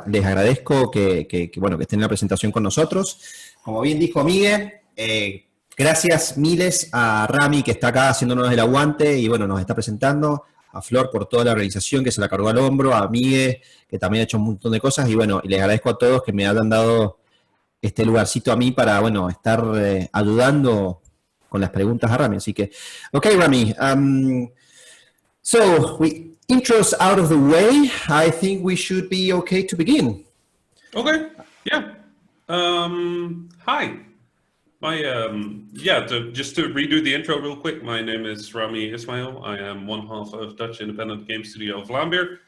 Les agradezco bueno, que estén en la presentación con nosotros. Como bien dijo Miguel, gracias miles a Rami, que está acá haciéndonos el aguante y bueno, nos está presentando, a Flor por toda la organización que se la cargó al hombro, a Miguel, que también ha hecho un montón de cosas, y bueno, y les agradezco a todos que me hayan dado este lugarcito a mí para, bueno, estar ayudando con las preguntas a Rami. Así que, okay, Rami, so we intros out of the way, I think we should be okay to begin. Okay, yeah. Hi. Just to redo the intro real quick, my name is Rami Ismail. I am one half of Dutch independent game studio Vlaanderen.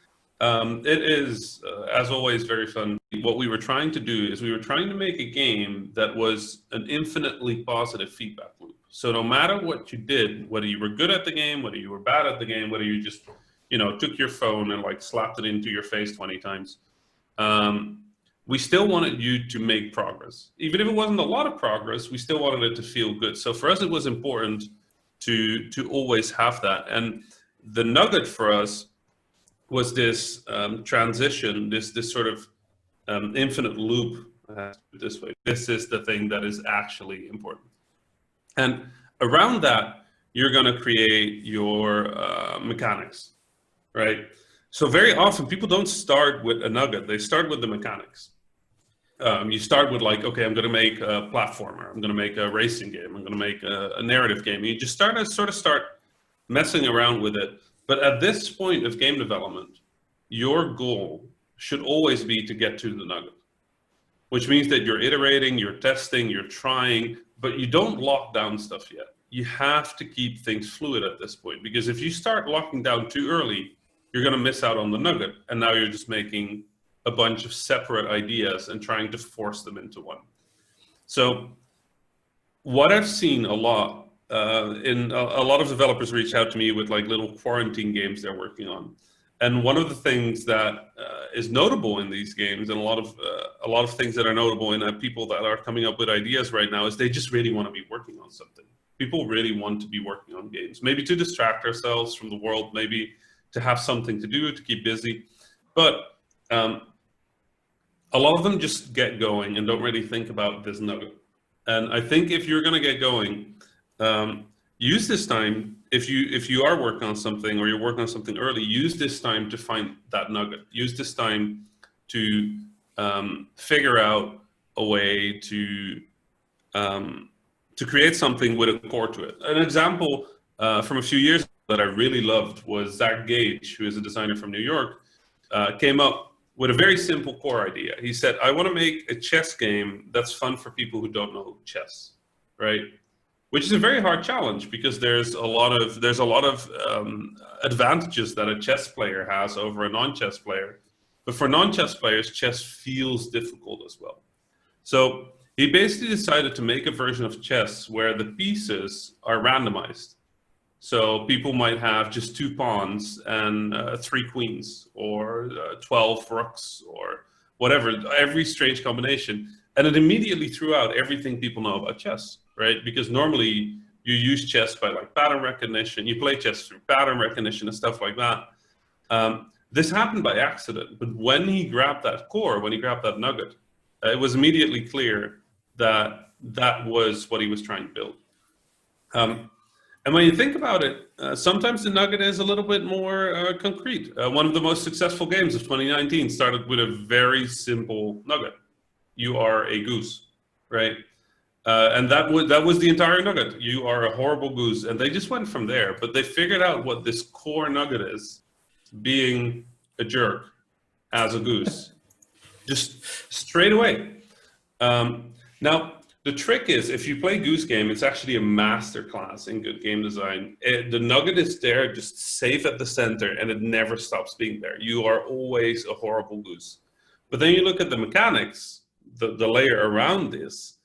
It is, as always, very fun. What we were trying to do is we were trying to make a game that was an infinitely positive feedback loop. So no matter what you did, whether you were good at the game, whether you were bad at the game, whether you just, took your phone and like slapped it into your face 20 times, we still wanted you to make progress. Even if it wasn't a lot of progress, we still wanted it to feel good. So for us, it was important to always have that. And the nugget for us was this transition, this sort of infinite loop. This way, this is the thing that is actually important. And around that, you're going to create your mechanics, right? So very often people don't start with a nugget, they start with the mechanics. You start with like, okay, I'm going to make a platformer, I'm going to make a racing game, I'm going to make a narrative game. You just start messing around with it. But at this point of game development, your goal should always be to get to the nugget, which means that you're iterating, you're testing, you're trying, but you don't lock down stuff yet. You have to keep things fluid at this point, because if you start locking down too early, you're going to miss out on the nugget. And now you're just making a bunch of separate ideas and trying to force them into one. So what I've seen a lot, a lot of developers reach out to me with like little quarantine games they're working on. And one of the things that is notable in these games, and a lot of things that are notable in people that are coming up with ideas right now, is they just really want to be working on something. People really want to be working on games, maybe to distract ourselves from the world, maybe to have something to do, to keep busy. But a lot of them just get going and don't really think about this nugget. And I think if you're going to get going, use this time, if you are working on something or you're working on something early, use this time to find that nugget. Use this time to figure out a way to create something with a core to it. An example from a few years ago that I really loved was Zach Gage, who is a designer from New York, came up with a very simple core idea. He said, I want to make a chess game that's fun for people who don't know chess, right? Which is a very hard challenge, because there's a lot of advantages that a chess player has over a non-chess player. But for non-chess players, chess feels difficult as well. So he basically decided to make a version of chess where the pieces are randomized. So people might have just 2 pawns and 3 queens, or 12 rooks, or whatever, every strange combination. And it immediately threw out everything people know about chess, right? Because normally you use chess by like pattern recognition, you play chess through pattern recognition and stuff like that. This happened by accident, but when he grabbed that core, when he grabbed that nugget, it was immediately clear that that was what he was trying to build. And when you think about it, sometimes the nugget is a little bit more concrete. One of the most successful games of 2019 started with a very simple nugget. You are a goose, right? And that was the entire nugget. You are a horrible goose. And they just went from there. But they figured out what this core nugget is, being a jerk as a goose, just straight away. Now, the trick is, if you play Goose Game, it's actually a master class in good game design. The nugget is there, just safe at the center, and it never stops being there. You are always a horrible goose. But then you look at the mechanics, the layer around this,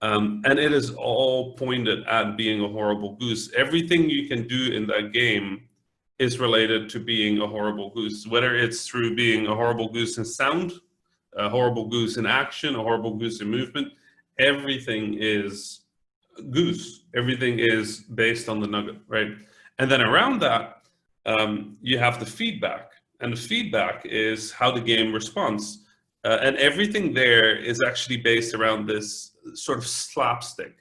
and it is all pointed at being a horrible goose. Everything you can do in that game is related to being a horrible goose, whether it's through being a horrible goose in sound, a horrible goose in action, a horrible goose in movement. Everything is goose. Everything is based on the nugget, right? And then around that, you have the feedback. And the feedback is how the game responds. And everything there is actually based around this sort of slapstick.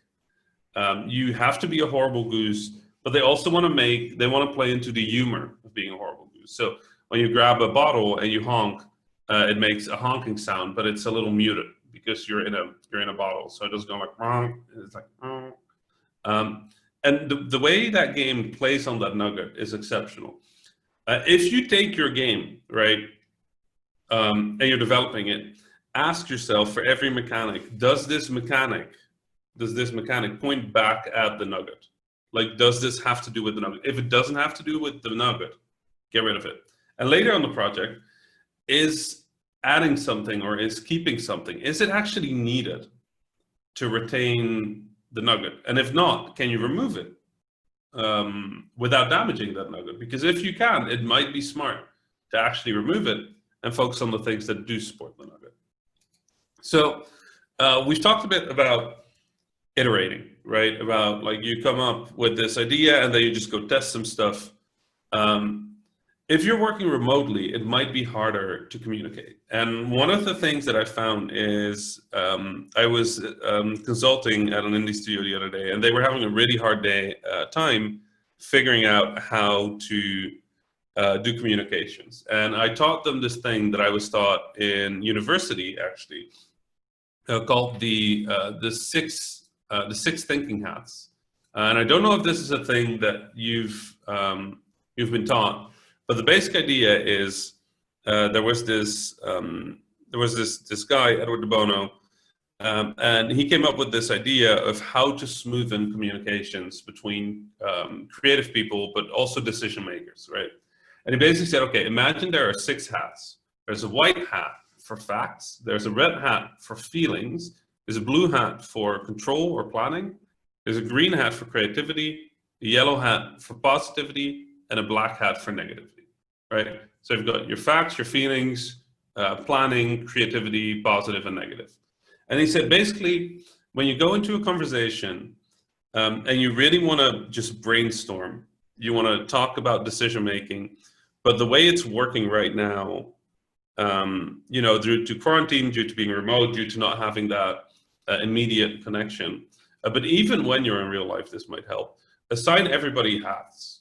You have to be a horrible goose, but they also want to play into the humor of being a horrible goose. So when you grab a bottle and you honk, it makes a honking sound, but it's a little muted because you're in a bottle, so it doesn't go like wrong. It's like and the way that game plays on that nugget is exceptional. If you take your game, right, and you're developing it, ask yourself for every mechanic, does this mechanic point back at the nugget? Like, does this have to do with the nugget? If it doesn't have to do with the nugget, get rid of it. And later on the project, is adding something or is keeping something, is it actually needed to retain the nugget? And if not, can you remove it without damaging that nugget? Because if you can, it might be smart to actually remove it and focus on the things that do support the nugget. So we've talked a bit about iterating, right? About like you come up with this idea and then you just go test some stuff. If you're working remotely, it might be harder to communicate. And one of the things that I found is I was consulting at an indie studio the other day, and they were having a really hard time figuring out how to do communications. And I taught them this thing that I was taught in university, actually, called the six thinking hats. And I don't know if this is a thing that you've been taught. But the basic idea is there was this guy, Edward de Bono, and he came up with this idea of how to smoothen communications between creative people, but also decision makers, right? And he basically said, okay, imagine there are 6 hats. There's a white hat for facts. There's a red hat for feelings. There's a blue hat for control or planning. There's a green hat for creativity, a yellow hat for positivity, and a black hat for negativity, right? So you've got your facts, your feelings, planning, creativity, positive and negative. And he said, basically, when you go into a conversation and you really want to just brainstorm, you want to talk about decision making, but the way it's working right now, due to quarantine, due to being remote, due to not having that immediate connection, but even when you're in real life, this might help. Assign everybody hats.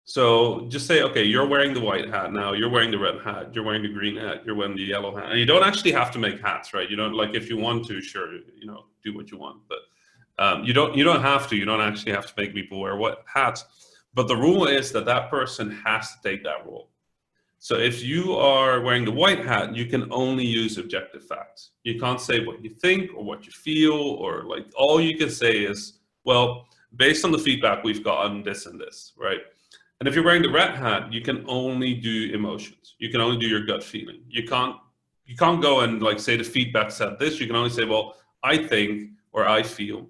So just say, okay, you're wearing the white hat now, you're wearing the red hat, you're wearing the green hat, you're wearing the yellow hat. And you don't actually have to make hats, right? You don't, like, if you want to, sure, do what you want. But you don't have to. You don't actually have to make people wear what hats. But the rule is that person has to take that role. So if you are wearing the white hat, you can only use objective facts. You can't say what you think or what you feel, or like, all you can say is, well, based on the feedback we've gotten, this and this, right? And if you're wearing the red hat, you can only do emotions. You can only do your gut feeling. You can't go and like say the feedback said this. You can only say, well, I think or I feel.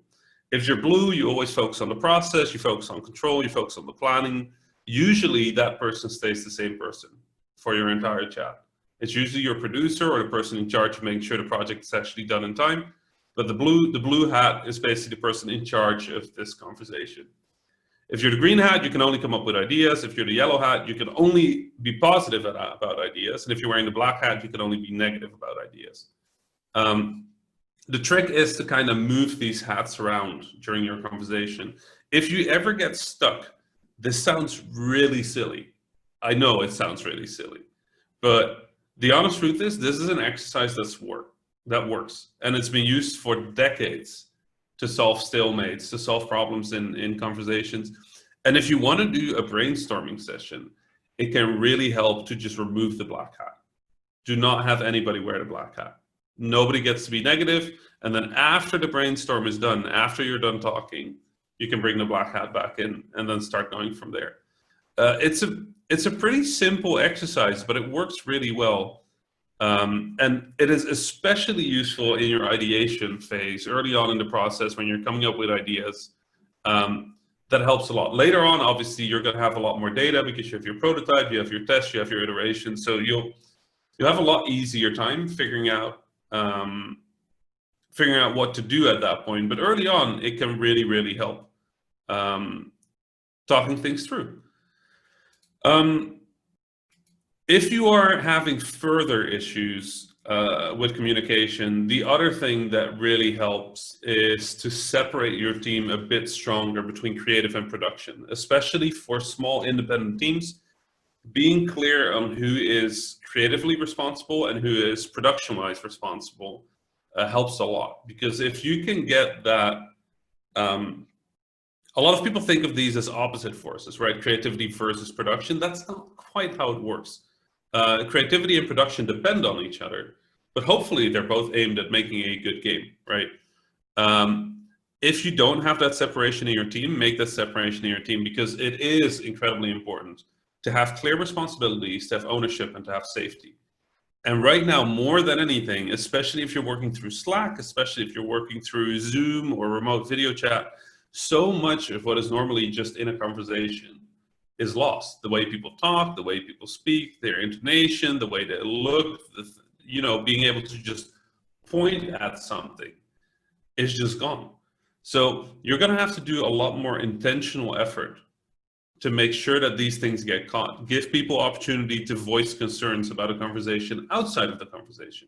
If you're blue, you always focus on the process, you focus on control, you focus on the planning. Usually that person stays the same person for your entire chat. It's usually your producer or the person in charge of making sure the project is actually done in time. But the blue hat is basically the person in charge of this conversation. If you're the green hat, you can only come up with ideas. If you're the yellow hat, you can only be positive about ideas. And if you're wearing the black hat, you can only be negative about ideas. The trick is to kind of move these hats around during your conversation. If you ever get stuck, this sounds really silly. I know it sounds really silly, but the honest truth is this is an exercise that works. And it's been used for decades to solve stalemates, to solve problems in conversations. And if you want to do a brainstorming session, it can really help to just remove the black hat. Do not have anybody wear the black hat. Nobody gets to be negative. And then after the brainstorm is done, after you're done talking, you can bring the black hat back in and then start going from there. It's a pretty simple exercise, but it works really well. And it is especially useful in your ideation phase, early on in the process when you're coming up with ideas. That helps a lot. Later on, obviously, you're going to have a lot more data because you have your prototype, you have your test, you have your iteration. So you'll have a lot easier time figuring out what to do at that point. But early on, it can really, really help talking things through. If you are having further issues with communication. The other thing that really helps is to separate your team a bit stronger between creative and production, especially for small independent teams. Being clear on who is creatively responsible and who is production-wise responsible helps a lot. Because if you can get that, a lot of people think of these as opposite forces, right? Creativity versus production. That's not quite how it works. Creativity and production depend on each other, but hopefully they're both aimed at making a good game, right? If you don't have that separation in your team, make that separation in your team, because it is incredibly important to have clear responsibilities, to have ownership, and to have safety. And right now, more than anything, especially if you're working through Slack, especially if you're working through Zoom or remote video chat, so much of what is normally just in a conversation is lost. The way people talk, the way people speak, their intonation, the way they look, being able to just point at something is just gone. So you're going to have to do a lot more intentional effort to make sure that these things get caught. Give people opportunity to voice concerns about a conversation outside of the conversation.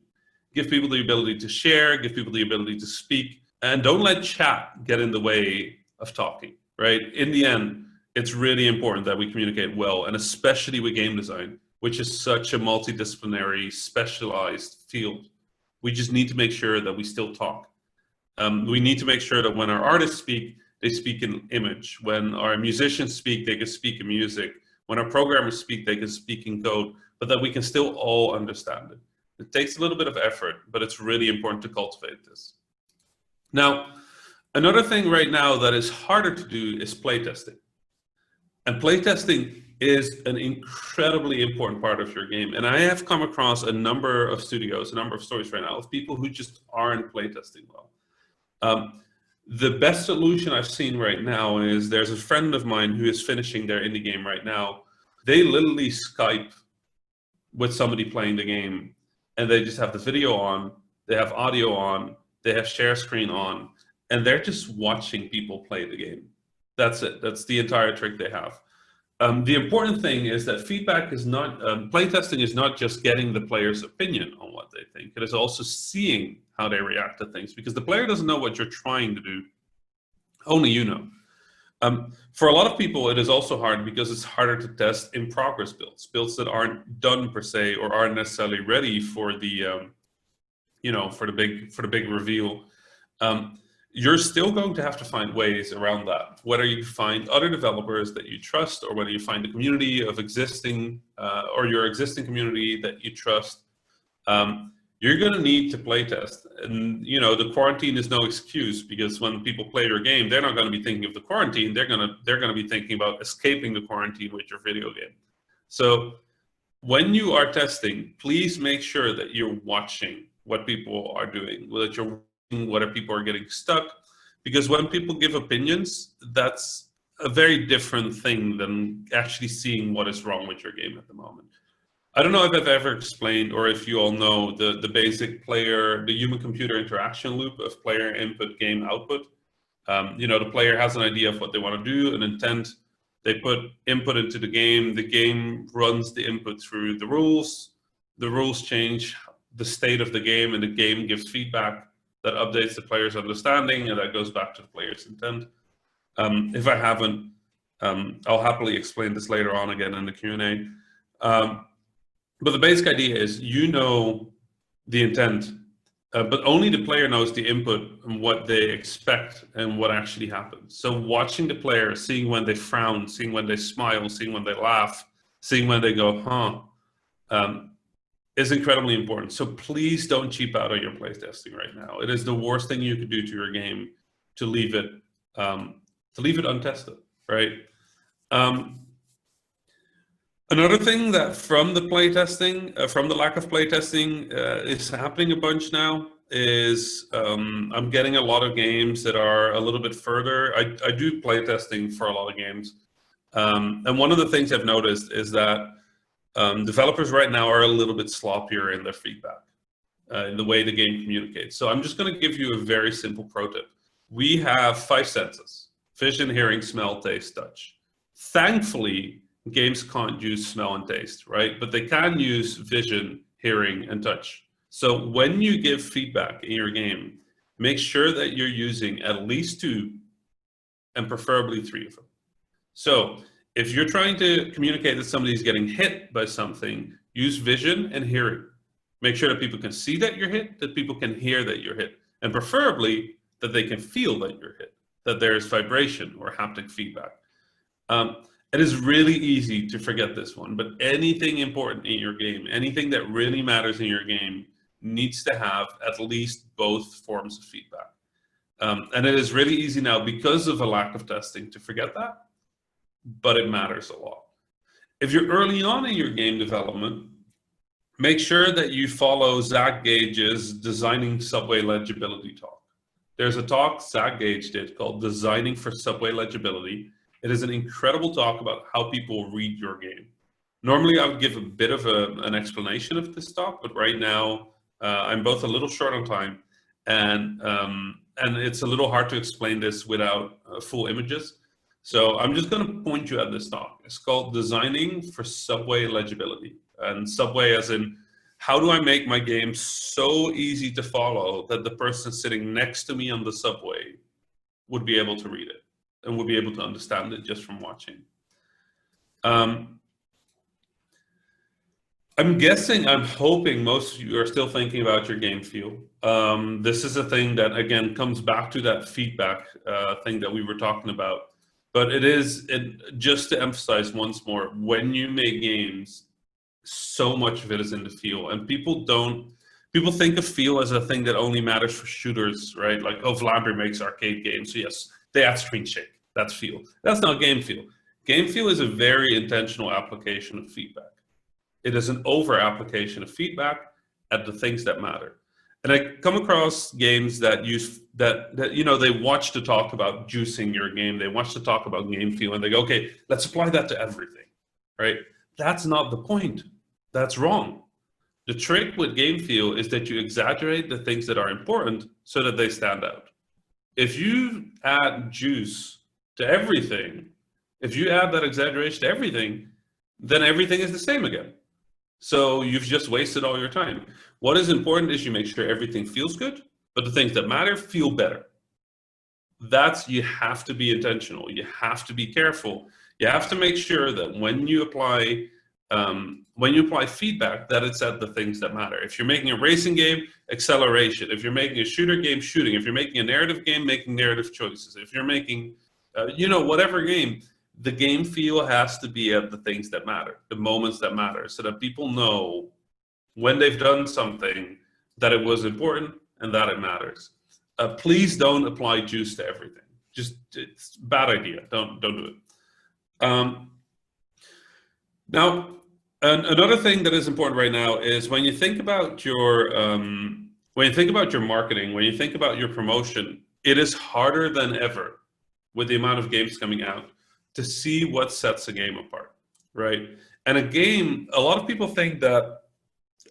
Give people the ability to share, give people the ability to speak, and don't let chat get in the way of talking, right? In the end, it's really important that we communicate well, and especially with game design, which is such a multidisciplinary, specialized field. We just need to make sure that we still talk. We need to make sure that when our artists speak, they speak in image. When our musicians speak, they can speak in music. When our programmers speak, they can speak in code, but that we can still all understand it. It takes a little bit of effort, but it's really important to cultivate this. Now, another thing right now that is harder to do is playtesting. And playtesting is an incredibly important part of your game. And I have come across a number of studios, a number of stories right now of people who just aren't playtesting well. The best solution I've seen right now is there's a friend of mine who is finishing their indie game right now. They literally Skype with somebody playing the game, and they just have the video on, they have audio on, they have share screen on, and they're just watching people play the game. That's it. That's the entire trick they have. The important thing is that feedback is not, playtesting is not just getting the player's opinion on what they think. It is also seeing how they react to things, because the player doesn't know what you're trying to do. Only you know. For a lot of people, it is also hard because it's harder to test in progress builds that aren't done per se or aren't necessarily ready for the, for the big reveal. You're still going to have to find ways around that, whether you find other developers that you trust, or whether you find a community of existing, or your existing community that you trust. You're going to need to playtest. And, the quarantine is no excuse, because when people play your game, they're not going to be thinking of the quarantine. They're going to be thinking about escaping the quarantine with your video game. So when you are testing, please make sure that you're watching what people are doing, that you're whether people are getting stuck, because when people give opinions, that's a very different thing than actually seeing what is wrong with your game at the moment. I don't know if I've ever explained, or if you all know, the basic the human-computer interaction loop of player input, game output. The player has an idea of what they want to do, an intent. They put input into the game runs the input through the rules change the state of the game, and the game gives feedback that updates the player's understanding, and that goes back to the player's intent. If I haven't, I'll happily explain this later on again in the Q&A. But the basic idea is, the intent, but only the player knows the input and what they expect and what actually happens. So watching the player, seeing when they frown, seeing when they smile, seeing when they laugh, seeing when they go, is incredibly important. So please don't cheap out on your playtesting right now. It is the worst thing you could do to your game to leave it untested, right? Another thing that from the playtesting, from the lack of playtesting, is happening a bunch now is I'm getting a lot of games that are a little bit further. I do playtesting for a lot of games, and one of the things I've noticed is that developers right now are a little bit sloppier in their feedback, in the way the game communicates. So I'm just going to give you a very simple pro tip. We have 5 senses: vision, hearing, smell, taste, touch. Thankfully, games can't use smell and taste, right? But they can use vision, hearing, and touch. So when you give feedback in your game, make sure that you're using at least 2 and preferably 3 of them. So if you're trying to communicate that somebody's getting hit by something, use vision and hearing. Make sure that people can see that you're hit, that people can hear that you're hit, and preferably that they can feel that you're hit, that there's vibration or haptic feedback. It is really easy to forget this one, but anything important in your game, anything that really matters in your game, needs to have at least both forms of feedback. And it is really easy now because of a lack of testing to forget that, but it matters a lot. If you're early on in your game development, make sure that you follow Zach Gage's Designing Subway Legibility talk. There's a talk Zach Gage did called Designing for Subway Legibility. It is an incredible talk about how people read your game. Normally, I would give a bit of an explanation of this talk, but right now, I'm both a little short on time, and it's a little hard to explain this without full images. So I'm just going to point you at this talk. It's called Designing for Subway Legibility. And subway as in, how do I make my game so easy to follow that the person sitting next to me on the subway would be able to read it and would be able to understand it just from watching. I'm guessing, I'm hoping most of you are still thinking about your game feel. This is a thing that, again, comes back to that feedback thing that we were talking about. But just to emphasize once more, when you make games, so much of it is in the feel. And people think of feel as a thing that only matters for shooters, right? Like, oh, Vlambeer makes arcade games, so yes, they add screen shake. That's feel. That's not game feel. Game feel is a very intentional application of feedback. It is an over application of feedback at the things that matter. And I come across games that use that they watch to talk about juicing your game. They watch to talk about game feel, and they go, okay, let's apply that to everything, right? That's not the point. That's wrong. The trick with game feel is that you exaggerate the things that are important so that they stand out. If you add juice to everything, if you add that exaggeration to everything, then everything is the same again. So you've just wasted all your time. What is important is you make sure everything feels good, but the things that matter feel better. You have to be intentional. You have to be careful. You have to make sure that when you apply feedback, that it's at the things that matter. If you're making a racing game, acceleration. If you're making a shooter game, shooting. If you're making a narrative game, making narrative choices. If you're making, whatever game, the game feel has to be at the things that matter, the moments that matter, so that people know when they've done something that it was important and that it matters. Please don't apply juice to everything. It's a bad idea. Don't do it. Now, another thing that is important right now is when you think about your marketing, when you think about your promotion, it is harder than ever with the amount of games coming out to see what sets a game apart, right? And a lot of people think that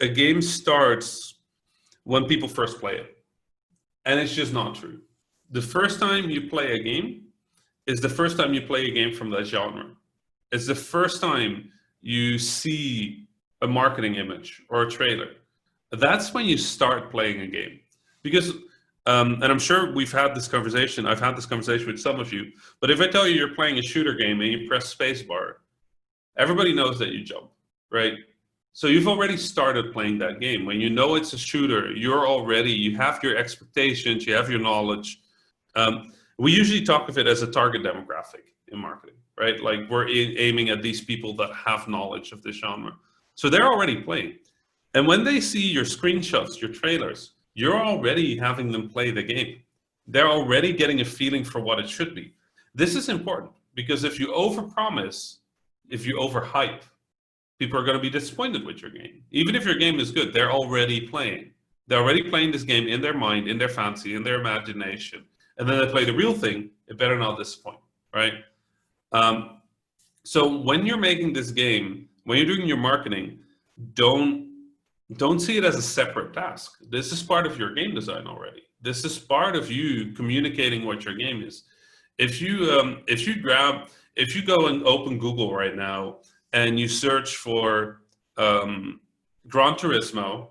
a game starts when people first play it. And it's just not true. The first time you play a game is the first time you play a game from that genre. It's the first time you see a marketing image or a trailer. That's when you start playing a game. Because, and I'm sure we've had this conversation, I've had this conversation with some of you, but if I tell you you're playing a shooter game and you press spacebar, everybody knows that you jump, right? So you've already started playing that game. When you know it's a shooter, you have your expectations, you have your knowledge. We usually talk of it as a target demographic in marketing, right? Like we're aiming at these people that have knowledge of this genre. So they're already playing. And when they see your screenshots, your trailers, you're already having them play the game. They're already getting a feeling for what it should be. This is important because if you overpromise, if you overhype, people are going to be disappointed with your game. Even if your game is good, they're already playing. They're already playing this game in their mind, in their fancy, in their imagination. And then they play the real thing, it better not disappoint, right? So when you're making this game, when you're doing your marketing, don't see it as a separate task. This is part of your game design already. This is part of you communicating what your game is. If you go and open Google right now and you search for Gran Turismo,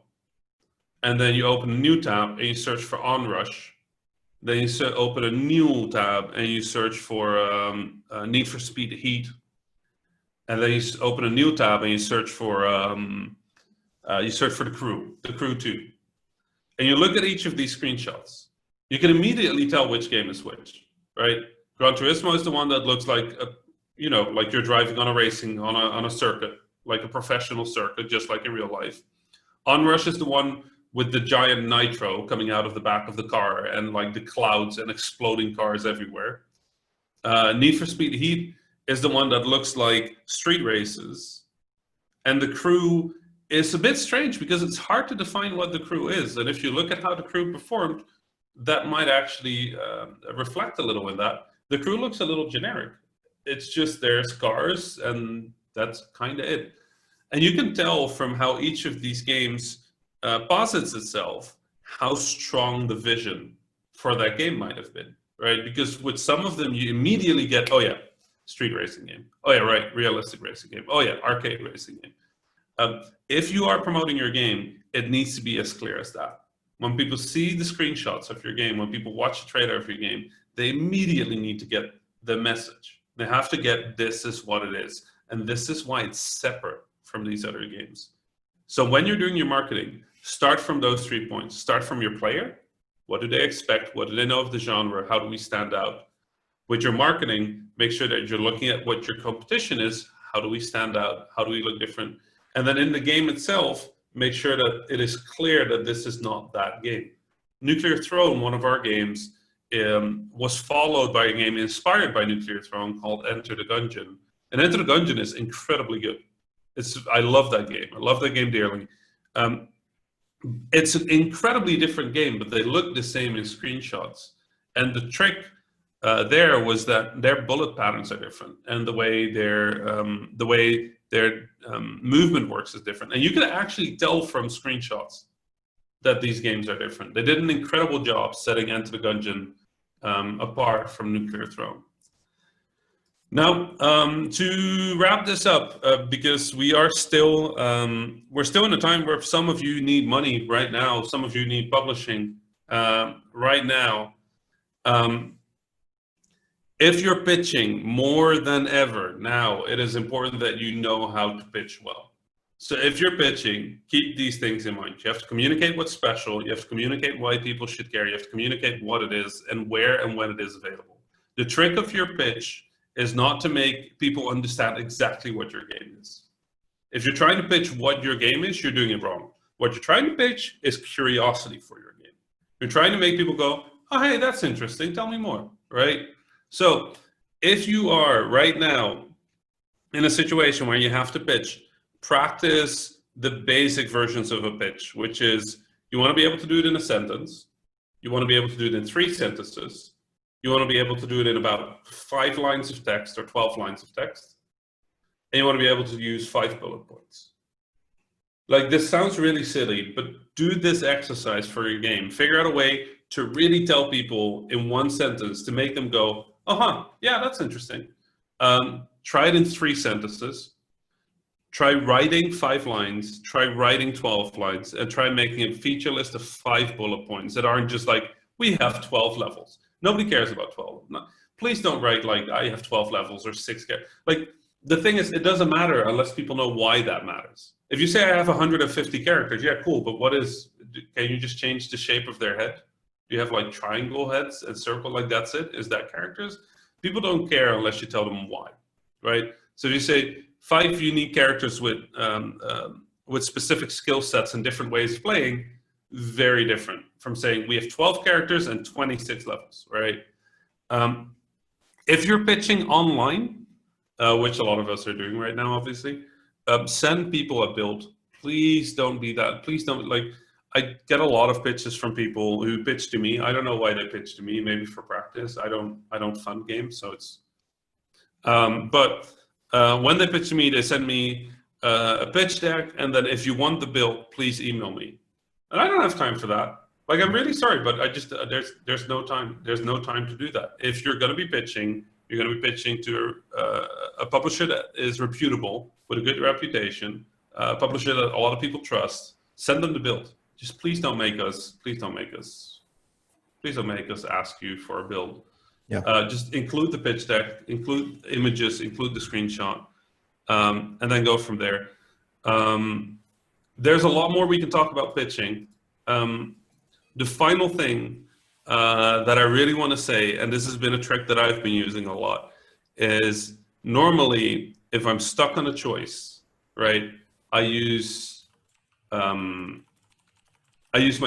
and then you open a new tab and you search for Onrush. Then you open a new tab and you search for Need for Speed Heat. And then you open a new tab and you search for the Crew 2. And you look at each of these screenshots. You can immediately tell which game is which, right? Gran Turismo is the one that looks like like you're driving on a circuit, like a professional circuit, just like in real life. Onrush is the one with the giant nitro coming out of the back of the car and like the clouds and exploding cars everywhere. Need for Speed Heat is the one that looks like street races. And the Crew is a bit strange because it's hard to define what the Crew is. And if you look at how the Crew performed, that might actually reflect a little in that. The Crew looks a little generic. It's just there's cars and that's kind of it. And you can tell from how each of these games posits itself how strong the vision for that game might have been, right? Because with some of them, you immediately get, oh yeah, street racing game. Oh yeah, right, realistic racing game. Oh yeah, arcade racing game. If you are promoting your game, it needs to be as clear as that. When people see the screenshots of your game, when people watch the trailer of your game, they immediately need to get the message. They have to get, this is what it is. And this is why it's separate from these other games. So when you're doing your marketing, start from those 3 points. Start from your player. What do they expect? What do they know of the genre? How do we stand out? With your marketing, make sure that you're looking at what your competition is. How do we stand out? How do we look different? And then in the game itself, make sure that it is clear that this is not that game. Nuclear Throne, one of our games, was followed by a game inspired by Nuclear Throne called Enter the Gungeon. And Enter the Gungeon is incredibly good. I love that game. I love that game dearly. It's an incredibly different game, but they look the same in screenshots. And the trick there was that their bullet patterns are different, and the way their movement works is different. And you can actually tell from screenshots that these games are different. They did an incredible job setting Enter the Gungeon apart from Nuclear Throne. Now, to wrap this up, because we're still in a time where some of you need money right now, some of you need publishing right now. If you're pitching more than ever now, it is important that you know how to pitch well. So if you're pitching, keep these things in mind. You have to communicate what's special. You have to communicate why people should care. You have to communicate what it is and where and when it is available. The trick of your pitch is not to make people understand exactly what your game is. If you're trying to pitch what your game is, you're doing it wrong. What you're trying to pitch is curiosity for your game. You're trying to make people go, oh, hey, that's interesting. Tell me more, right? So if you are right now in a situation where you have to pitch, practice the basic versions of a pitch, which is you want to be able to do it in a sentence. You want to be able to do it in 3 sentences. You want to be able to do it in about 5 lines of text or 12 lines of text. And you want to be able to use 5 bullet points. Like, this sounds really silly, but do this exercise for your game. Figure out a way to really tell people in 1 sentence to make them go, yeah, that's interesting. Try it in 3 sentences. Try writing 5 lines, try writing 12 lines, and try making a feature list of 5 bullet points that aren't just like, we have 12 levels. Nobody cares about 12. No, please don't write like, I have 12 levels or 6. Like, the thing is, it doesn't matter unless people know why that matters. If you say I have 150 characters, yeah, cool, but can you just change the shape of their head? Do you have like triangle heads and circle, like that's it? Is that characters? People don't care unless you tell them why, right? So if you say 5 unique characters with specific skill sets and different ways of playing, very different from saying we have 12 characters and 26 levels, right? If you're pitching online, which a lot of us are doing right now, obviously, send people a build. Please don't be that. Please don't, like, I get a lot of pitches from people who pitch to me. I don't know why they pitch to me, maybe for practice. I don't fund games, so it's, but when they pitch to me, they send me a pitch deck, and then if you want the build, please email me. And I don't have time for that. Like, I'm really sorry, but I just, there's no time. There's no time to do that. If you're going to be pitching, you're going to be pitching to a publisher that is reputable, with a good reputation, a publisher that a lot of people trust. Send them the build. just please don't make us ask you for a build. Yeah. Just include the pitch deck, include images, include the screenshot, and then go from there. There's a lot more we can talk about pitching. The final thing that I really want to say, and this has been a trick that I've been using a lot, is normally if I'm stuck on a choice, right, I use my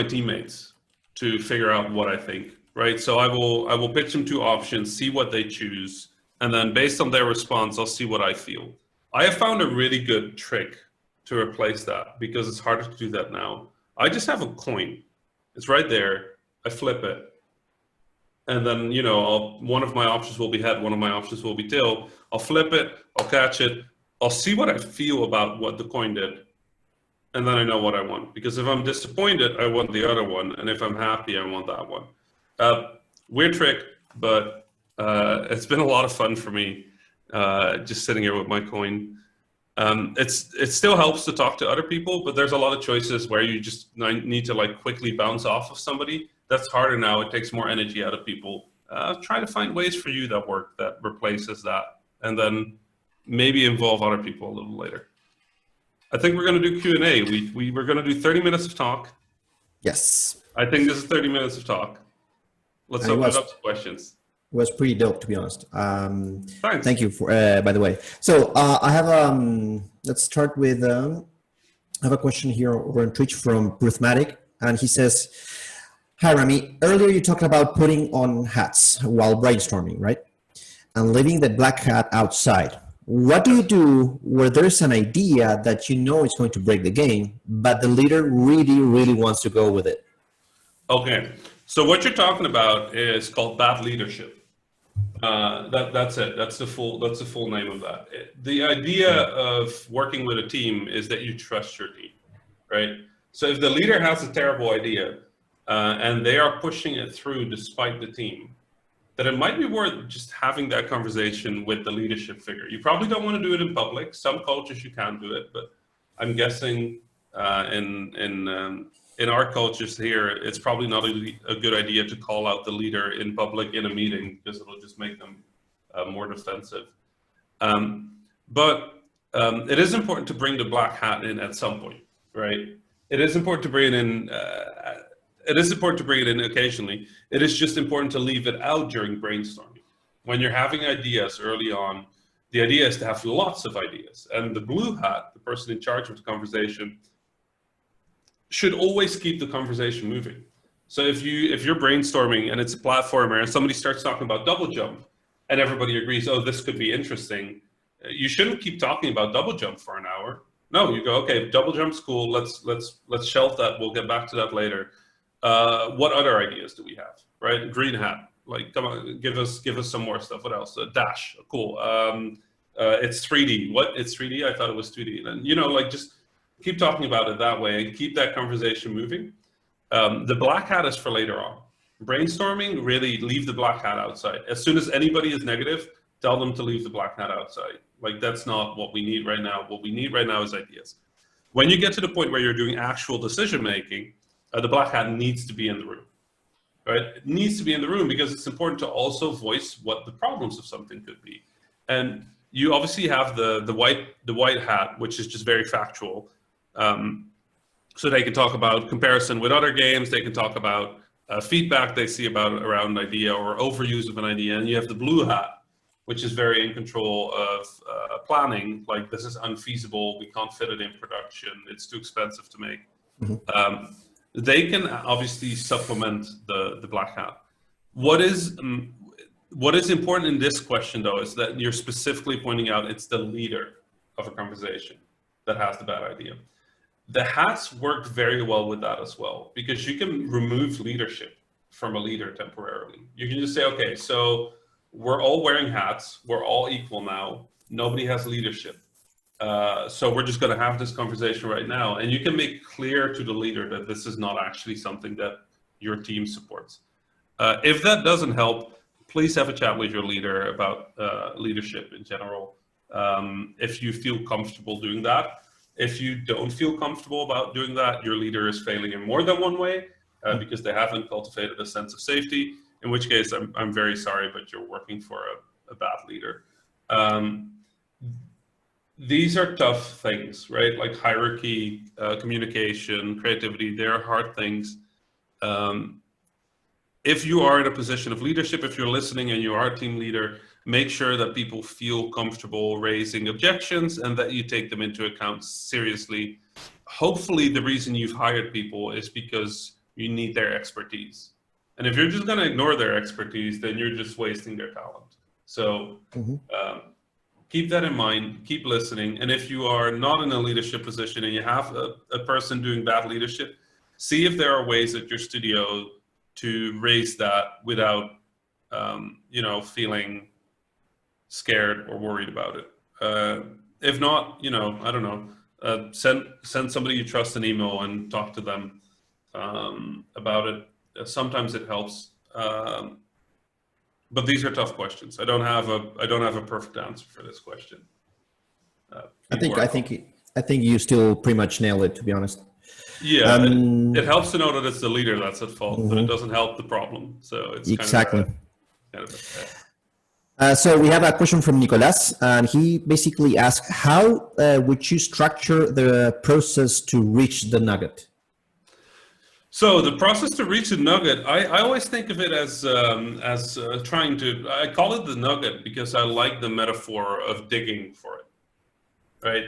teammates to figure out what I think, right? So I will pitch them two options, see what they choose, and then based on their response, I'll see what I feel. I have found a really good trick to replace that because it's harder to do that now. I just have a coin. It's right there. I flip it. And then, you know, one of my options will be head, one of my options will be tail. I'll flip it, I'll catch it. I'll see what I feel about what the coin did. And then I know what I want. Because if I'm disappointed, I want the other one. And if I'm happy, I want that one. Weird trick, but it's been a lot of fun for me just sitting here with my coin. It still helps to talk to other people, but there's a lot of choices where you just need to like quickly bounce off of somebody. That's harder now. It takes more energy out of people. Try to find ways for you that work, that replaces that, and then maybe involve other people a little later. I think we're going to do Q&A. We were going to do 30 minutes of talk. Yes. I think this is 30 minutes of talk. Let's open it up to questions. It was pretty dope, to be honest. Thanks. Thank you for, by the way. So I have, let's start with, I have a question here over on Twitch from Prithmatic, and he says, hi, Rami. Earlier you talked about putting on hats while brainstorming, right? And leaving the black hat outside. What do you do where there's an idea that you know is going to break the game, but the leader really, really wants to go with it? Okay. So what you're talking about is called bad leadership. That's it. That's the full name of that. The idea of working with a team is that you trust your team, right? So if the leader has a terrible idea and they are pushing it through despite the team, then it might be worth just having that conversation with the leadership figure. You probably don't want to do it in public. Some cultures you can do it, but I'm guessing in our cultures here, it's probably not a good idea to call out the leader in public in a meeting because it'll just make them more defensive. But it is important to bring the black hat in at some point, right? It is important to bring it in. It is important to bring it in occasionally. It is just important to leave it out during brainstorming. When you're having ideas early on, the idea is to have lots of ideas. And the blue hat, the person in charge of the conversation, should always keep the conversation moving. So if you're brainstorming and it's a platformer and somebody starts talking about double jump and everybody agrees, oh, this could be interesting, you shouldn't keep talking about double jump for an hour. No, you go, okay, double jump's cool. Let's shelve that. We'll get back to that later. What other ideas do we have? Right, green hat. Like, come on, give us some more stuff. What else? Dash, cool. It's 3D. What? It's 3D? I thought it was 2D. And you know, like just keep talking about it that way and keep that conversation moving. The black hat is for later on. Brainstorming, really leave the black hat outside. As soon as anybody is negative, tell them to leave the black hat outside. Like that's not what we need right now. What we need right now is ideas. When you get to the point where you're doing actual decision making, the black hat needs to be in the room, right? It needs to be in the room because it's important to also voice what the problems of something could be. And you obviously have the white hat, which is just very factual. So they can talk about comparison with other games. They can talk about feedback they see around an idea or overuse of an idea. And you have the blue hat, which is very in control of planning. Like this is unfeasible. We can't fit it in production. It's too expensive to make. Mm-hmm. They can obviously supplement the black hat. What is important in this question, though, is that you're specifically pointing out it's the leader of a conversation that has the bad idea. The hats work very well with that as well, because you can remove leadership from a leader temporarily. You can just say, okay, so we're all wearing hats. We're all equal now. Nobody has leadership. So we're just going to have this conversation right now. And you can make clear to the leader that this is not actually something that your team supports. If that doesn't help, please have a chat with your leader about leadership in general. If you feel comfortable doing that, If you don't feel comfortable about doing that, your leader is failing in more than one way because they haven't cultivated a sense of safety, in which case I'm very sorry, but you're working for a bad leader. These are tough things, right? Like hierarchy, communication, creativity, they're hard things. If you are in a position of leadership, if you're listening and you are a team leader, make sure that people feel comfortable raising objections and that you take them into account seriously. Hopefully the reason you've hired people is because you need their expertise. And if you're just going to ignore their expertise, then you're just wasting their talent. So keep that in mind, keep listening. And if you are not in a leadership position and you have a person doing bad leadership, see if there are ways at your studio to raise that without, feeling scared or worried about it. If not, I don't know, send somebody you trust an email and talk to them about it. Sometimes it helps. But these are tough questions. I don't have a perfect answer for this question. I think you still pretty much nailed it, to be honest. Yeah, it helps to know that it's the leader that's at fault, but it doesn't help the problem. So it's exactly. Kind of So we have a question from Nicolas, and he basically asked, how would you structure the process to reach the nugget? So the process to reach a nugget, I always think of it as trying to, I call it the nugget because I like the metaphor of digging for it, right?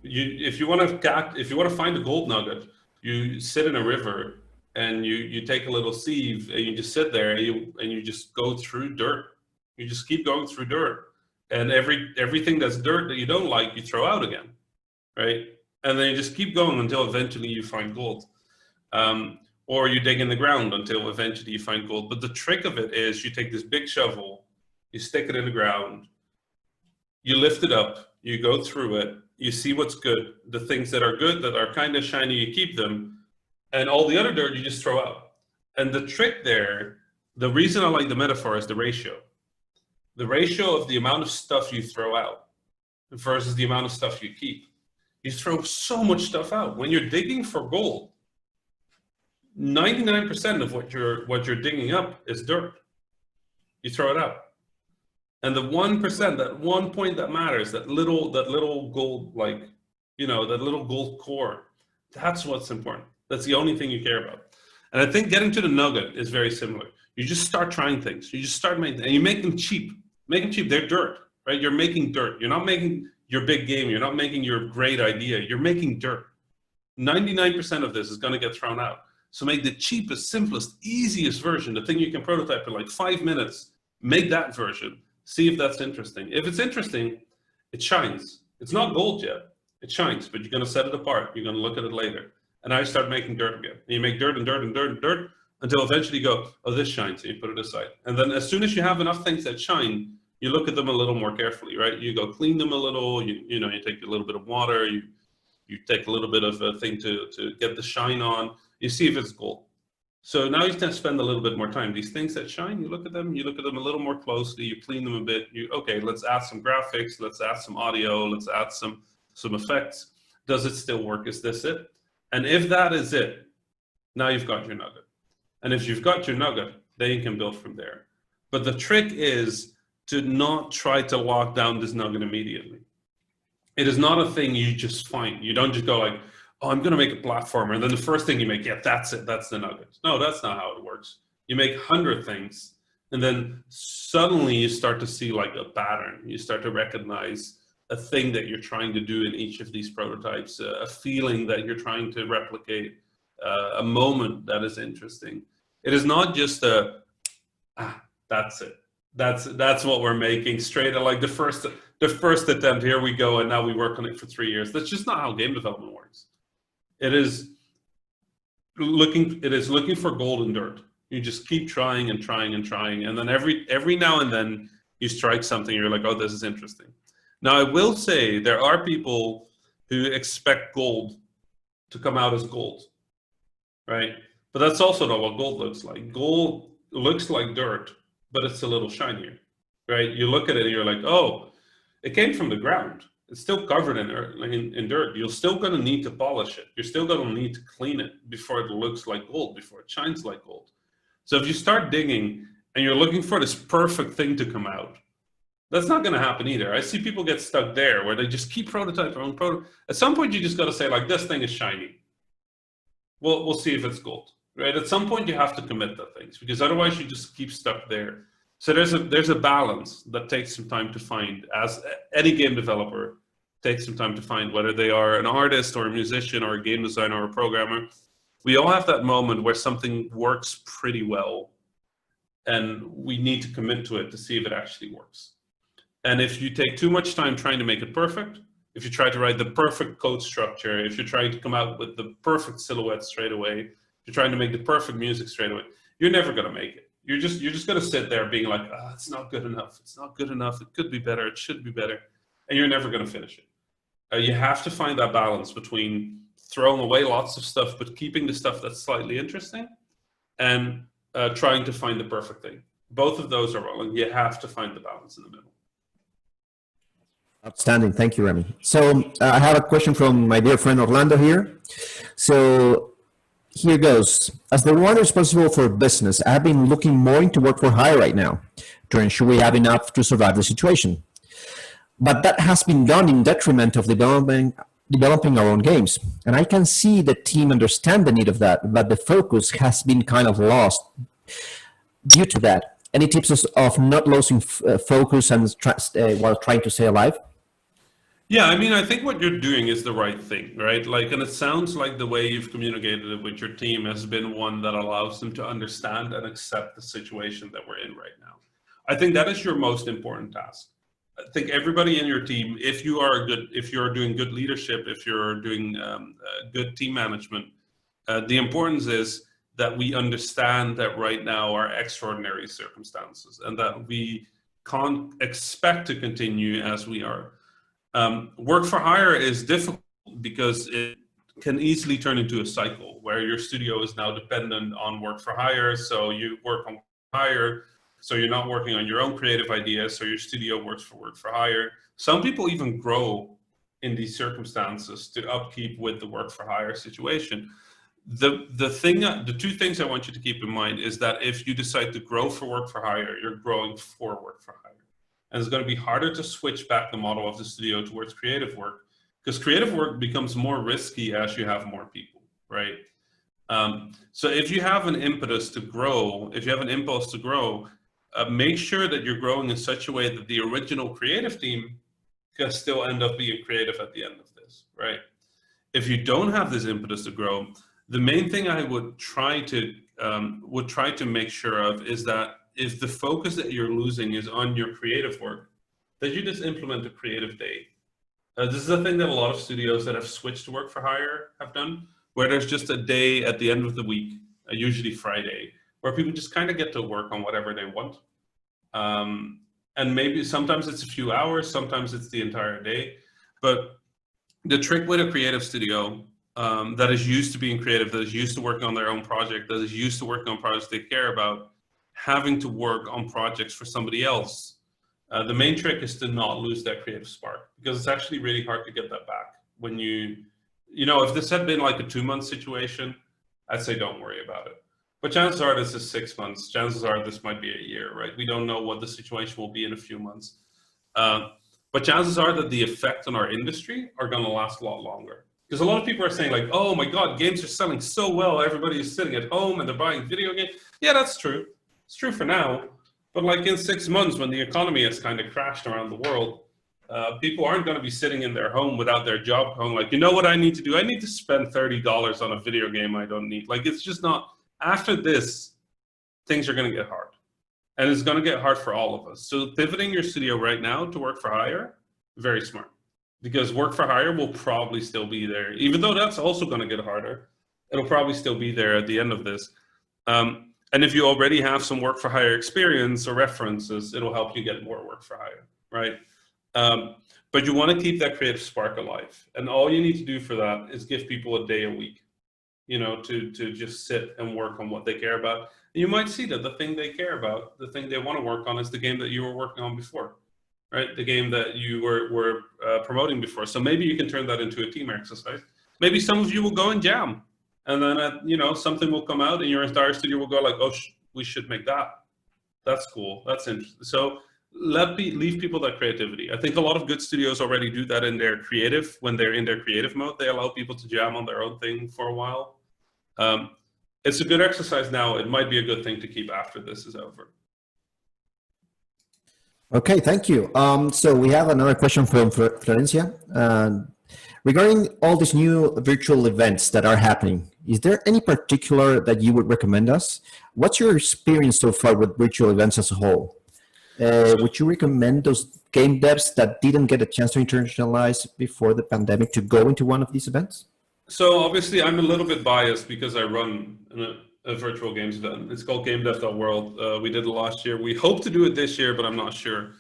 If you want to find a gold nugget, you sit in a river and you take a little sieve and you just sit there and you just go through dirt. You just keep going through dirt, and everything that's dirt that you don't like, you throw out again, right? And then you just keep going until eventually you find gold. Or you dig in the ground until eventually you find gold. But the trick of it is you take this big shovel, you stick it in the ground, you lift it up, you go through it, you see what's good, the things that are good, that are kind of shiny, you keep them, and all the other dirt you just throw out. And the trick there, the reason I like the metaphor is the ratio. The ratio of the amount of stuff you throw out versus the amount of stuff you keep. You throw so much stuff out. When you're digging for gold, 99% of what you're digging up is dirt. You throw it out. And the 1%, that 1 point that matters, that little gold, that little gold core, that's what's important. That's the only thing you care about. And I think getting to the nugget is very similar. You just start trying things. You just start making, and you make them cheap. Make them cheap. They're dirt, right? You're making dirt. You're not making your big game. You're not making your great idea. You're making dirt. 99% of this is going to get thrown out. So make the cheapest, simplest, easiest version, the thing you can prototype in like 5 minutes. Make that version. See if that's interesting. If it's interesting, it shines. It's not gold yet. It shines, but you're going to set it apart. You're going to look at it later. And now you start making dirt again. And you make dirt and dirt and dirt and dirt until eventually you go, oh, this shines, and you put it aside. And then as soon as you have enough things that shine, you look at them a little more carefully, right? You go clean them a little. You take a little bit of water. You take a little bit of a thing to get the shine on. You see if it's gold. So now you can spend a little bit more time. These things that shine, you look at them a little more closely, you clean them a bit. Okay, let's add some graphics, let's add some audio, let's add some effects. Does it still work? Is this it? And if that is it, now you've got your nugget. And if you've got your nugget, then you can build from there. But the trick is to not try to lock down this nugget immediately. It is not a thing you just find. You don't just go like, oh, I'm going to make a platformer. And then the first thing you make, yeah, that's it. That's the nugget. No, that's not how it works. You make 100 things. And then suddenly you start to see like a pattern. You start to recognize a thing that you're trying to do in each of these prototypes, a feeling that you're trying to replicate, a moment that is interesting. It is not just that's it. That's what we're making straight at like the first attempt. Here we go, and now we work on it for 3 years. That's just not how game development works. It is looking for gold in dirt. You just keep trying and trying and trying, and then every now and then you strike something. You're like, oh, this is interesting. Now I will say there are people who expect gold to come out as gold, right? But that's also not what gold looks like. Gold looks like dirt, but it's a little shinier, right? You look at it and you're like, oh, it came from the ground. It's still covered in dirt. You're still going to need to polish it. You're still going to need to clean it before it looks like gold, before it shines like gold. So if you start digging and you're looking for this perfect thing to come out, that's not going to happen either. I see people get stuck there where they just keep prototyping. At some point, you just got to say, like, this thing is shiny. We'll see if it's gold, right? At some point, you have to commit to things, because otherwise you just keep stuck there. So there's a balance that takes some time to find, as any game developer takes some time to find, whether they are an artist or a musician or a game designer or a programmer. We all have that moment where something works pretty well, and we need to commit to it to see if it actually works. And if you take too much time trying to make it perfect, if you try to write the perfect code structure, if you're trying to come out with the perfect silhouette straight away, if you're trying to make the perfect music straight away, you're never going to make it. You're just going to sit there being like, it's not good enough. It's not good enough. It could be better. It should be better. And you're never going to finish it. You have to find that balance between throwing away lots of stuff, but keeping the stuff that's slightly interesting, and trying to find the perfect thing. Both of those are wrong. You have to find the balance in the middle. Outstanding. Thank you, Rami. So I have a question from my dear friend Orlando here. So here goes. As the one responsible for business, I have been looking more into work for hire right now to ensure we have enough to survive the situation. But that has been done in detriment of developing our own games. And I can see the team understand the need of that, but the focus has been kind of lost due to that. Any tips of not losing focus and while trying to stay alive? Yeah, I mean, I think what you're doing is the right thing, right? Like, and it sounds like the way you've communicated it with your team has been one that allows them to understand and accept the situation that we're in right now. I think that is your most important task. I think everybody in your team, if you're doing good leadership, if you're doing good team management, the importance is that we understand that right now are extraordinary circumstances and that we can't expect to continue as we are. Work for hire is difficult because it can easily turn into a cycle where your studio is now dependent on work for hire. So you work on hire, so you're not working on your own creative ideas. So your studio works for work for hire. Some people even grow in these circumstances to upkeep with the work for hire situation. The two things I want you to keep in mind is that if you decide to grow for work for hire, you're growing for work for hire. And it's going to be harder to switch back the model of the studio towards creative work, because creative work becomes more risky as you have more people, right? So if you have an impetus to grow, if you have an impulse to grow, make sure that you're growing in such a way that the original creative team can still end up being creative at the end of this, right? If you don't have this impetus to grow, the main thing I would try to make sure of is that if the focus that you're losing is on your creative work, that you just implement a creative day. This is a thing that a lot of studios that have switched to work for hire have done, where there's just a day at the end of the week, usually Friday, where people just kind of get to work on whatever they want. And maybe sometimes it's a few hours, sometimes it's the entire day. But the trick with a creative studio that is used to being creative, that is used to working on their own project, that is used to working on projects they care about, having to work on projects for somebody else, the main trick is to not lose that creative spark, because it's actually really hard to get that back. When if this had been like a 2-month situation, I'd say don't worry about it. But chances are this is 6 months. Chances are this might be a year, right? We don't know what the situation will be in a few months. But chances are that the effect on our industry are going to last a lot longer. Because a lot of people are saying like, oh my God, games are selling so well. Everybody is sitting at home and they're buying video games. Yeah, that's true. It's true for now, but like in 6 months when the economy has kind of crashed around the world, people aren't going to be sitting in their home without their job going like, you know what I need to do? I need to spend $30 on a video game I don't need. Like, it's just not, after this, things are going to get hard. And it's going to get hard for all of us. So pivoting your studio right now to work for hire, very smart. Because work for hire will probably still be there. Even though that's also going to get harder, it'll probably still be there at the end of this. And if you already have some work for hire experience or references, it'll help you get more work for hire, right? But you want to keep that creative spark alive. And all you need to do for that is give people a day a week, to just sit and work on what they care about. And you might see that the thing they care about, the thing they want to work on is the game that you were working on before. right? The game that you were promoting before. So maybe you can turn that into a team exercise. Maybe some of you will go and jam, and then you know, something will come out, and your entire studio will go like, oh, we should make that. That's cool. That's interesting. So leave people that creativity. I think a lot of good studios already do that in their creative. When they're in their creative mode, they allow people to jam on their own thing for a while. It's a good exercise now. It might be a good thing to keep after this is over. Okay, thank you. So we have another question from Florencia. Regarding all these new virtual events that are happening, is there any particular that you would recommend us? What's your experience so far with virtual events as a whole? Would you recommend those game devs that didn't get a chance to internationalize before the pandemic to go into one of these events? So obviously I'm a little bit biased because I run a virtual games event. It's called GameDev.world. We did it last year. We hope to do it this year, but I'm not sure.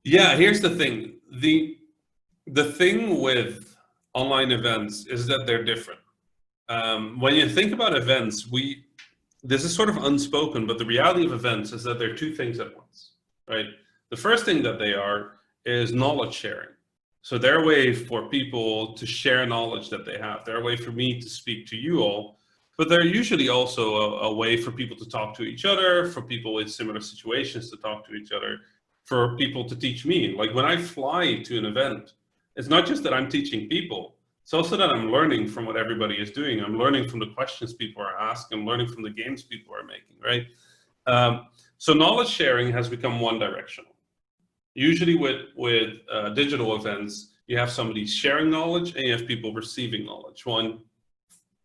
Yeah, here's the thing. The thing with online events is that they're different. When you think about events, this is sort of unspoken, but the reality of events is that they're two things at once, right? The first thing that they are is knowledge sharing. So they're a way for people to share knowledge that they have. They're a way for me to speak to you all, but they're usually also a way for people to talk to each other, for people in similar situations to talk to each other, for people to teach me. Like when I fly to an event, it's not just that I'm teaching people, it's also that I'm learning from what everybody is doing. I'm learning from the questions people are asking. I'm learning from the games people are making, right? So knowledge sharing has become one directional. Usually with digital events, you have somebody sharing knowledge and you have people receiving knowledge. Well,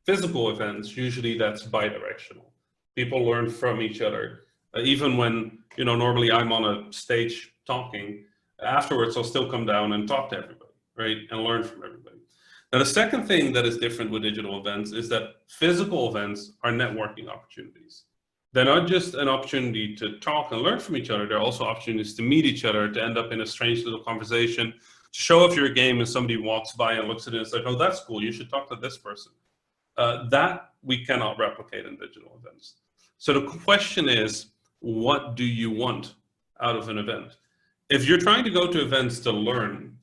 physical events, usually that's bi-directional. People learn from each other. Even when, you know, normally I'm on a stage talking, afterwards I'll still come down and talk to everybody, right? And learn from everybody. Now, the second thing that is different with digital events is that physical events are networking opportunities. They're not just an opportunity to talk and learn from each other. They're also opportunities to meet each other, to end up in a strange little conversation, to show off your game and somebody walks by and looks at it and says, oh, that's cool. You should talk to this person. That we cannot replicate in digital events. So the question is, what do you want out of an event? If you're trying to go to events to learn,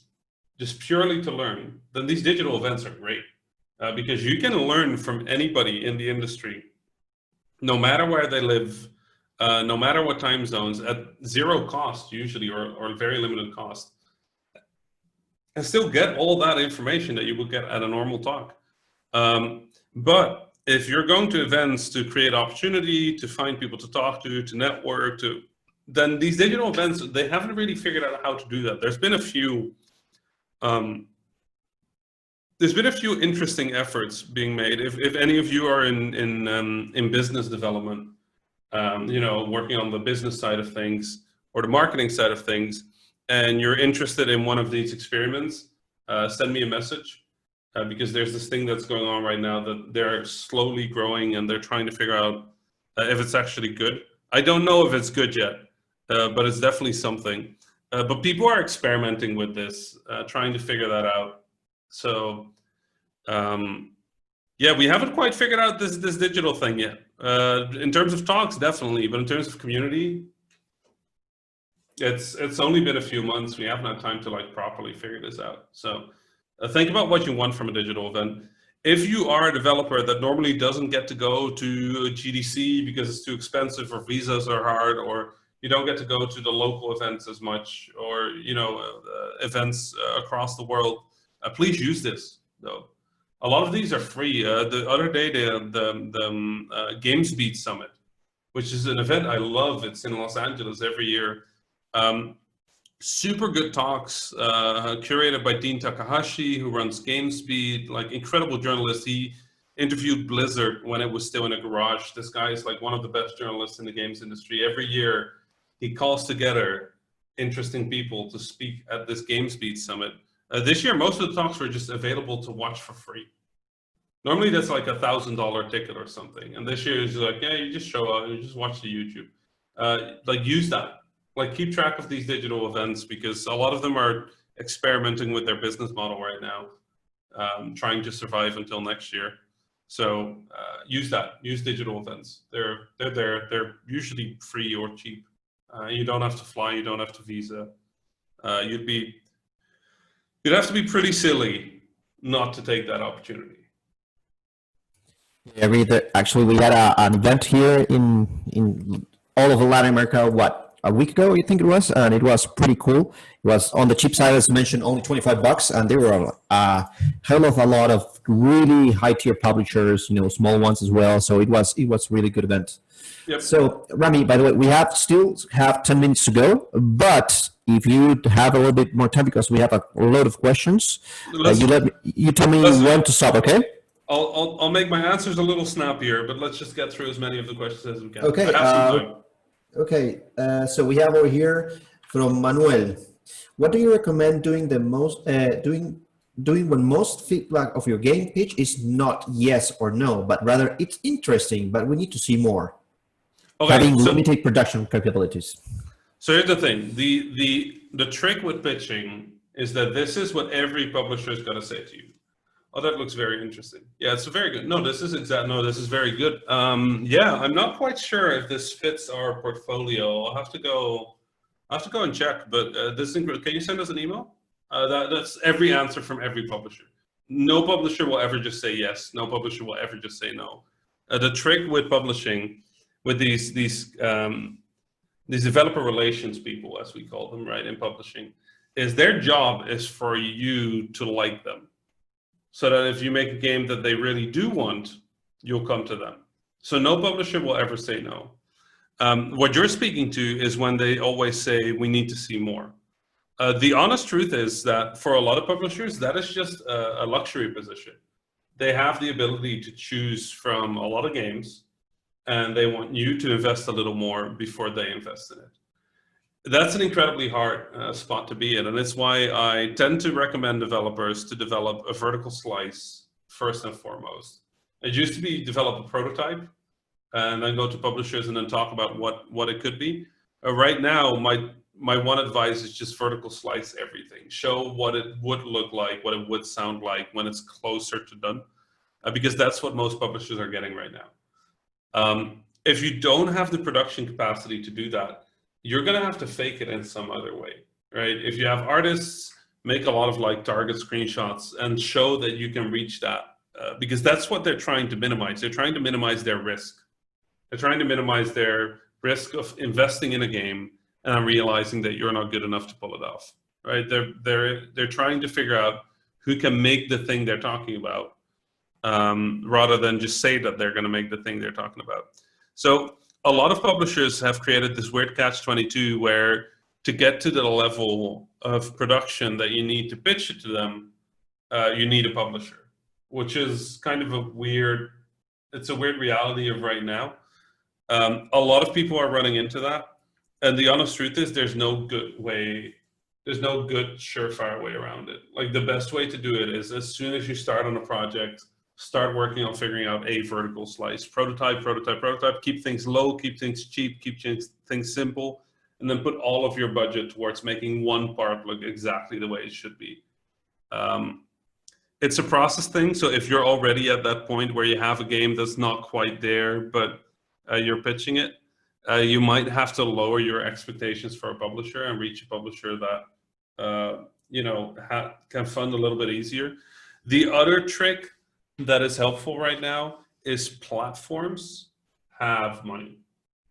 just purely to learn, then these digital events are great because you can learn from anybody in the industry, no matter where they live, no matter what time zones, at zero cost usually, or very limited cost, and still get all that information that you would get at a normal talk. But if you're going to events to create opportunity, to find people to talk to network, then these digital events, they haven't really figured out how to do that. There's been a few interesting efforts being made. If any of you are in business development, you know, working on the business side of things or the marketing side of things, and you're interested in one of these experiments, send me a message. Because there's this thing that's going on right now that they're slowly growing and they're trying to figure out if it's actually good. I don't know if it's good yet, but it's definitely something. But people are experimenting with this, trying to figure that out. So, yeah, we haven't quite figured out this digital thing yet. In terms of talks, definitely, but in terms of community, it's only been a few months. We haven't had time to like properly figure this out. So. Think about what you want from a digital event. If you are a developer that normally doesn't get to go to GDC because it's too expensive or visas are hard, or you don't get to go to the local events as much, or you know events across the world, please use this though. A lot of these are free. The other day, the GamesBeat Summit, which is an event I love. It's in Los Angeles every year. Super good talks, curated by Dean Takahashi, who runs GameSpeed, like incredible journalist. He interviewed Blizzard when it was still in a garage. This guy is like one of the best journalists in the games industry. Every year, he calls together interesting people to speak at this GameSpeed Summit. This year, most of the talks were just available to watch for free. Normally, that's like $1,000 ticket or something. And this year, it's like, yeah, you just show up, you just watch the YouTube. Like, use that. Like, keep track of these digital events because a lot of them are experimenting with their business model right now, trying to survive until next year. So use that. Use digital events. They're usually free or cheap. You don't have to fly. You don't have to visa. You'd have to be pretty silly not to take that opportunity. Yeah, I read that actually we had an event here in all of Latin America, a week ago, I think it was, and it was pretty cool. It was on the cheap side, as mentioned, only $25, and there were a hell of a lot of really high tier publishers, small ones as well. So it was a really good event. Yep. So Rami, by the way, we still have 10 minutes to go, but if you have a little bit more time, because we have a load of questions, you tell me when to stop, okay? I'll make my answers a little snappier, but let's just get through as many of the questions as we can. Okay. So we have over here from Manuel. What do you recommend doing doing when most feedback of your game pitch is not yes or no, but rather it's interesting, but we need to see more? Okay, having limited production capabilities. So here's the thing: the trick with pitching is that this is what every publisher is going to say to you. Oh, that looks very interesting. Yeah, it's very good. No, this is very good. Yeah, I'm not quite sure if this fits our portfolio. I'll have to go and check. But can you send us an email? That's every answer from every publisher. No publisher will ever just say yes. No publisher will ever just say no. The trick with publishing, with these developer relations people, as we call them, right, in publishing, is their job is for you to like them. So that if you make a game that they really do want, you'll come to them. So no publisher will ever say no. What you're speaking to is when they always say, we need to see more. The honest truth is that for a lot of publishers, that is just a luxury position. They have the ability to choose from a lot of games, and they want you to invest a little more before they invest in it. That's an incredibly hard spot to be in, and it's why I tend to recommend developers to develop a vertical slice first and foremost. It used to be develop a prototype and then go to publishers and then talk about what it could be. Right now, my one advice is just vertical slice everything. Show what it would look like, what it would sound like when it's closer to done, because that's what most publishers are getting right now. If you don't have the production capacity to do that, you're going to have to fake it in some other way, right? If you have artists, make a lot of target screenshots and show that you can reach that, because that's what they're trying to minimize. They're trying to minimize their risk. They're trying to minimize their risk of investing in a game and realizing that you're not good enough to pull it off, right? They're trying to figure out who can make the thing they're talking about, rather than just say that they're going to make the thing they're talking about. So a lot of publishers have created this weird catch-22 where to get to the level of production that you need to pitch it to them, you need a publisher, which is kind of a weird reality of right now. A lot of people are running into that. And the honest truth is there's no good surefire way around it. Like the best way to do it is as soon as you start on a project, start working on figuring out a vertical slice. Prototype, keep things low, keep things cheap, keep things simple, and then put all of your budget towards making one part look exactly the way it should be. It's a process thing, so if you're already at that point where you have a game that's not quite there, but you're pitching it, you might have to lower your expectations for a publisher and reach a publisher that can fund a little bit easier. The other trick that is helpful right now is platforms have money.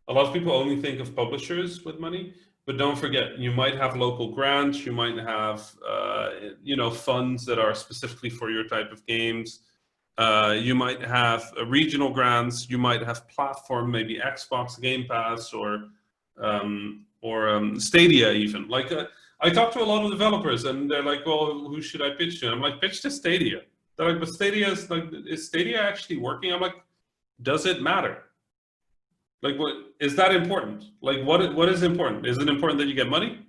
A lot of people only think of publishers with money, but don't forget, you might have local grants, you might have funds that are specifically for your type of games. You might have regional grants, you might have platform, maybe Xbox Game Pass or Stadia even. I talk to a lot of developers and they're like, well, who should I pitch to? I'm like, pitch to Stadia. They're like, but Stadia is Stadia actually working? I'm like, does it matter? Like, what is that important? Like, what is important? Is it important that you get money?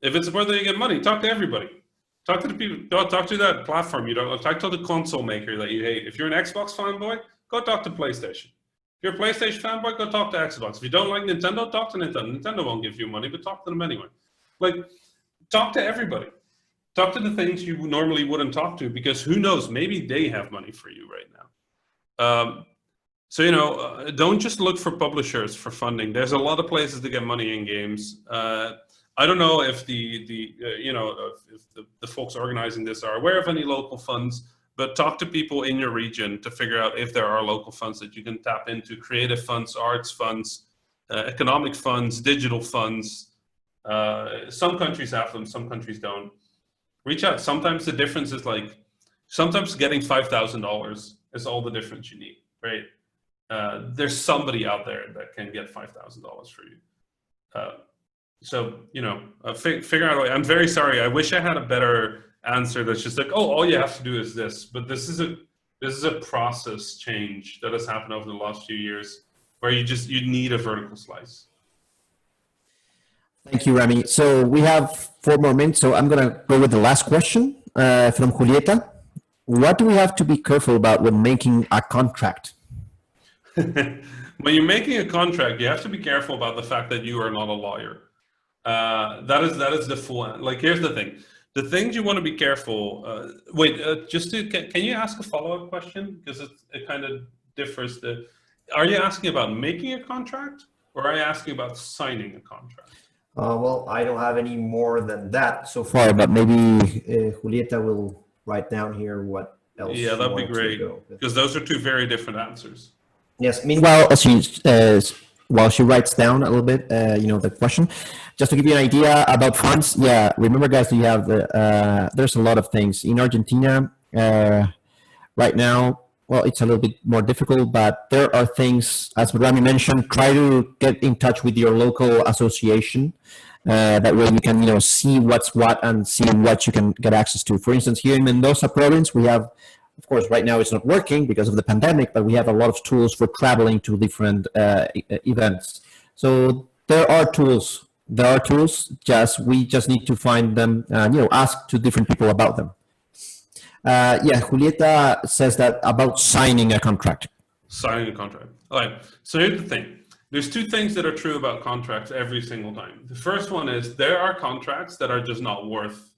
If it's important that you get money, talk to everybody. Talk to the people. Talk to that platform. Talk to the console maker that you hate. If you're an Xbox fanboy, go talk to PlayStation. If you're a PlayStation fanboy, go talk to Xbox. If you don't like Nintendo, talk to Nintendo. Nintendo won't give you money, but talk to them anyway. Like, talk to everybody. Talk to the things you normally wouldn't talk to, because who knows, maybe they have money for you right now. So, you know, don't just look for publishers for funding. There's a lot of places to get money in games. I don't know if the folks organizing this are aware of any local funds, but talk to people in your region to figure out if there are local funds that you can tap into, creative funds, arts funds, economic funds, digital funds. Some countries have them, some countries don't. Reach out. Sometimes the difference is like, sometimes getting $5,000 is all the difference you need, right? There's somebody out there that can get $5,000 for you. So, you know, figure out a way. I'm very sorry. I wish I had a better answer that's just like, oh, all you have to do is this. But this is a process change that has happened over the last few years where you need a vertical slice. Thank you, Rami. So we have 4 more minutes. So I'm going to go with the last question from Julieta. What do we have to be careful about when making a contract? When you're making a contract, you have to be careful about the fact that you are not a lawyer. That is the full end. Like, here's the thing. The things you want to be careful. Can you ask a follow-up question? Because it kind of differs. Are you asking about making a contract, or are you asking about signing a contract? Well, I don't have any more than that so far, but maybe Julieta will write down here what else. Yeah, that'd be great, because those are 2 very different answers. Yes. Meanwhile, while she writes down a little bit, the question, just to give you an idea about funds. Yeah, remember, guys, you have there's a lot of things in Argentina right now. Well, it's a little bit more difficult, but there are things, as Rami mentioned, try to get in touch with your local association. That way you can, see what's what and see what you can get access to. For instance, here in Mendoza province, we have, of course, right now it's not working because of the pandemic, but we have a lot of tools for traveling to different events. So there are tools. We just need to find them, ask to different people about them. Julieta says that about signing a contract. Signing a contract. All right. So here's the thing. There's 2 things that are true about contracts every single time. The first one is there are contracts that are just not worth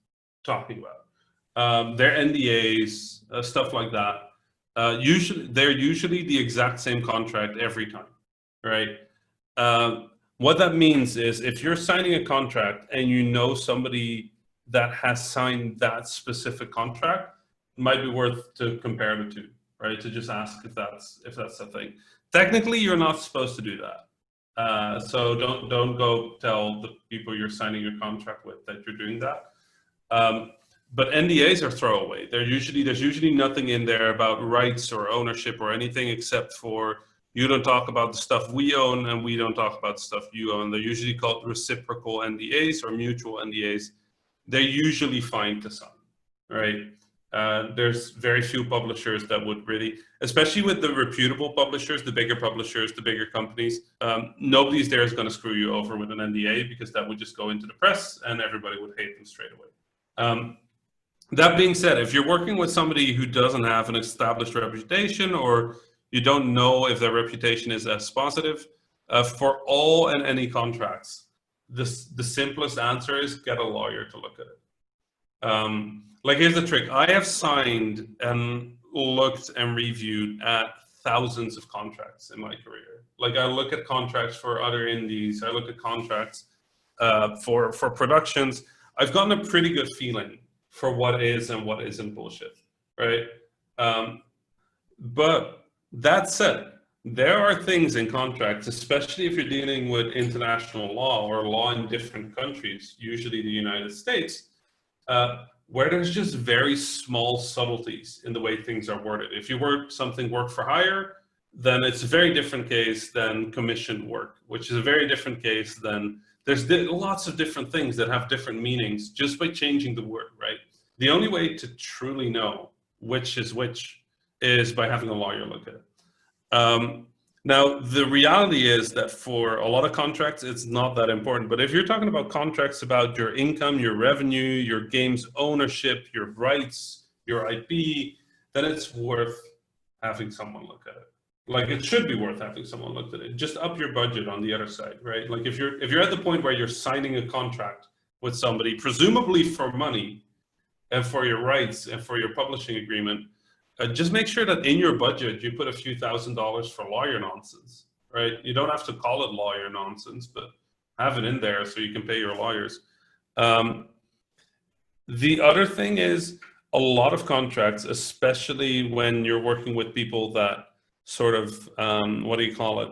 talking about. They're NDAs, stuff like that. They're usually the exact same contract every time, right? What that means is if you're signing a contract and you know somebody that has signed that specific contract, it might be worth to compare the 2, right? To just ask if that's a thing. Technically, you're not supposed to do that. So don't go tell the people you're signing your contract with that you're doing that. But NDAs are throwaway. There's usually nothing in there about rights or ownership or anything except for you don't talk about the stuff we own and we don't talk about the stuff you own. They're usually called reciprocal NDAs or mutual NDAs. They're usually fine to sign, right? There's very few publishers that would really, especially with the reputable publishers, the bigger companies, nobody's there is going to screw you over with an NDA because that would just go into the press and everybody would hate them straight away. That being said, if you're working with somebody who doesn't have an established reputation or you don't know if their reputation is as positive, for all and any contracts, the simplest answer is get a lawyer to look at it. Like, here's the trick. I have signed and looked and reviewed at thousands of contracts in my career. Like, I look at contracts for other indies. I look at contracts for productions. I've gotten a pretty good feeling for what is and what isn't bullshit, right? But that said, there are things in contracts, especially if you're dealing with international law or law in different countries, usually the United States, where there's just very small subtleties in the way things are worded. If you work for hire, then it's a very different case than commissioned work, which is a very different case than, there's lots of different things that have different meanings just by changing the word, right? The only way to truly know which is which is by having a lawyer look at it. Now, the reality is that for a lot of contracts, it's not that important. But if you're talking about contracts about your income, your revenue, your game's ownership, your rights, your IP, then it's worth having someone look at it. Like, it should be worth having someone look at it. Just up your budget on the other side, right? Like, if you're at the point where you're signing a contract with somebody, presumably for money and for your rights and for your publishing agreement, just make sure that in your budget, you put a few $1,000s for lawyer nonsense, right? You don't have to call it lawyer nonsense, but have it in there so you can pay your lawyers. The other thing is a lot of contracts, especially when you're working with people that sort of, what do you call it?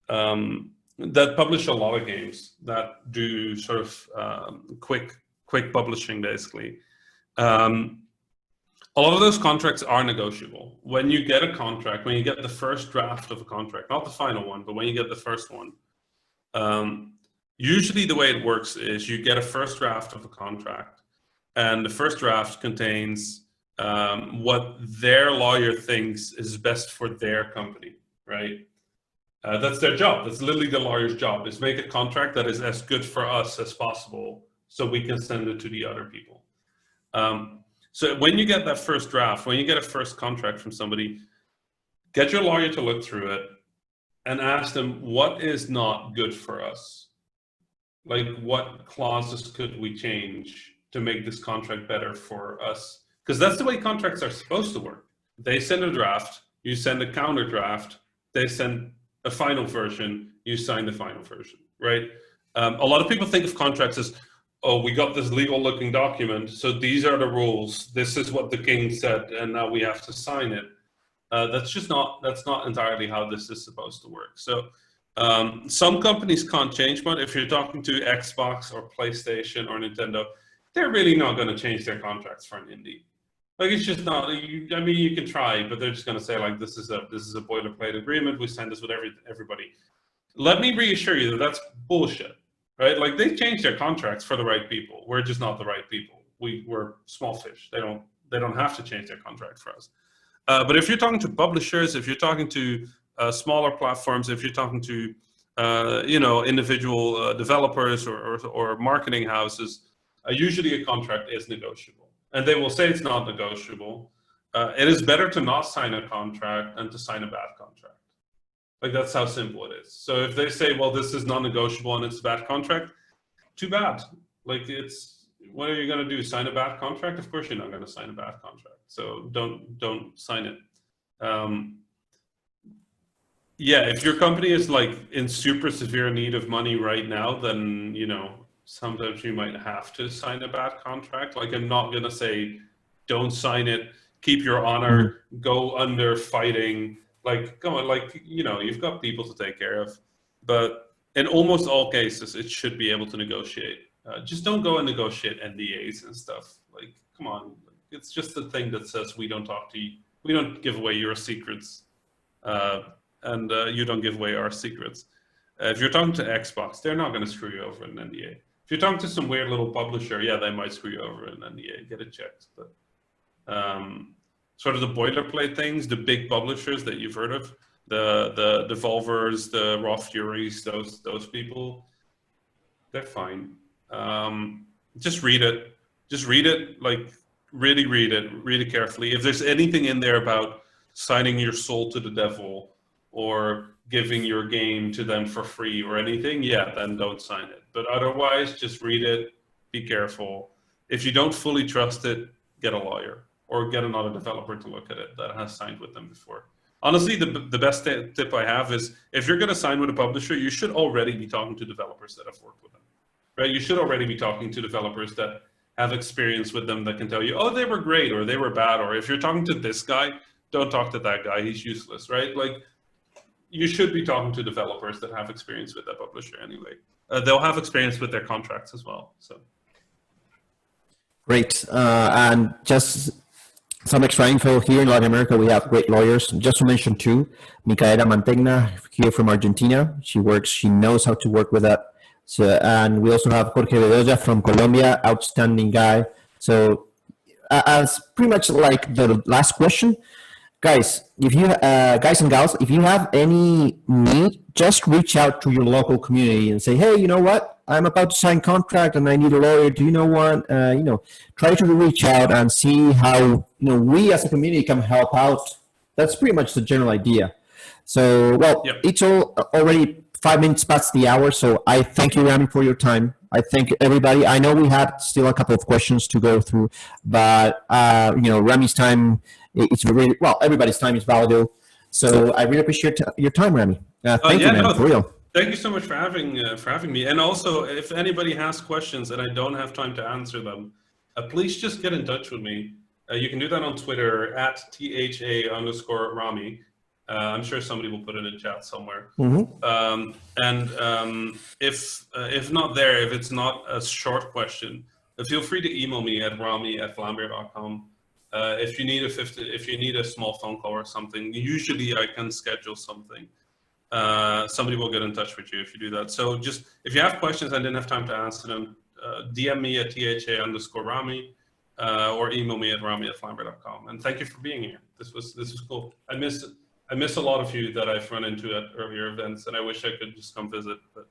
That publish a lot of games, that do sort of quick publishing, basically. A lot of those contracts are negotiable. When you get a contract, when you get the first draft of a contract, not the final one, but when you get the first one, usually the way it works is you get a first draft of a contract, and the first draft contains what their lawyer thinks is best for their company, right? That's their job. That's literally the lawyer's job, is make a contract that is as good for us as possible so we can send it to the other people. So when you get that first draft, when you get a first contract from somebody, get your lawyer to look through it and ask them, what is not good for us? Like, what clauses could we change to make this contract better for us? Because that's the way contracts are supposed to work. They send a draft, you send a counter draft, they send a final version, you sign the final version, right? A lot of people think of contracts as, oh, we got this legal looking document, so these are the rules, this is what the king said, and now we have to sign it. That's not entirely how this is supposed to work. So some companies can't change, but if you're talking to Xbox or PlayStation or Nintendo, they're really not going to change their contracts for an indie. Like, it's just not. I mean, you can try, but they're just going to say, like, this is a boilerplate agreement. We sign this with everybody. Let me reassure you that that's bullshit, right? Like, they changed their contracts for the right people. We're just not the right people. We're small fish. They don't have to change their contract for us. But if you're talking to publishers, if you're talking to smaller platforms, if you're talking to individual developers or marketing houses, usually a contract is negotiable. And they will say it's not negotiable. It is better to not sign a contract than to sign a bad contract. Like, that's how simple it is. So if they say, well, this is non-negotiable and it's a bad contract, too bad. Like, what are you going to do? Sign a bad contract? Of course you're not going to sign a bad contract. So don't sign it. Yeah, if your company is like in super severe need of money right now, then, sometimes you might have to sign a bad contract. Like, I'm not going to say, don't sign it, keep your honor, go under fighting. Like, come on, like, you've got people to take care of. But in almost all cases, it should be able to negotiate. Just don't go and negotiate NDAs and stuff. Like, come on. It's just the thing that says we don't talk to you. We don't give away your secrets. And you don't give away our secrets. If you're talking to Xbox, they're not going to screw you over in an NDA. If you're talking to some weird little publisher, yeah, they might screw you over in an NDA. Get it checked. But sort of the boilerplate things, the big publishers that you've heard of, the Devolvers, the Raw Furies, those people, they're fine. Just read it. Just read it. Like, really read it. Read it carefully. If there's anything in there about signing your soul to the devil or giving your game to them for free or anything, yeah, then don't sign it. But otherwise, just read it, be careful. If you don't fully trust it, get a lawyer or get another developer to look at it that has signed with them before. Honestly, the best tip I have is, if you're going to sign with a publisher, you should already be talking to developers that have worked with them, right? You should already be talking to developers that have experience with them, that can tell you, oh, they were great or they were bad. Or if you're talking to this guy, don't talk to that guy, he's useless, right? Like, you should be talking to developers that have experience with that publisher anyway. They'll have experience with their contracts as well. So, great. And just some extra info here in Latin America, we have great lawyers. Just to mention two, Micaela Mantegna here from Argentina. She knows how to work with that. So, and we also have Jorge Bedoya from Colombia, outstanding guy. So, as pretty much like the last question, guys, if you guys and gals, if you have any need, just reach out to your local community and say, hey, you know what? I'm about to sign contract and I need a lawyer. Do you know one? Try to reach out and see how we as a community can help out. That's pretty much the general idea. So, well, It's already 5 minutes past the hour. So I thank you, Rami, for your time. I thank everybody. I know we had still a couple of questions to go through, but Rami's time it's really, well, everybody's time is valuable. So I really appreciate your time, Rami. Thank you, man, no, for real. Thank you so much for having me. And also, if anybody has questions and I don't have time to answer them, please just get in touch with me. You can do that on Twitter at @THA_Rami. I'm sure somebody will put it in chat somewhere. If not there, if it's not a short question, feel free to email me at rami@vlaambeer.com. If you need a small phone call or something, usually I can schedule something. Somebody will get in touch with you if you do that. So just, if you have questions and didn't have time to answer them, DM me at @THA_Rami, or email me at rami@vlaambeer.com. And thank you for being here. This was cool. I miss a lot of you that I've run into at earlier events, and I wish I could just come visit, but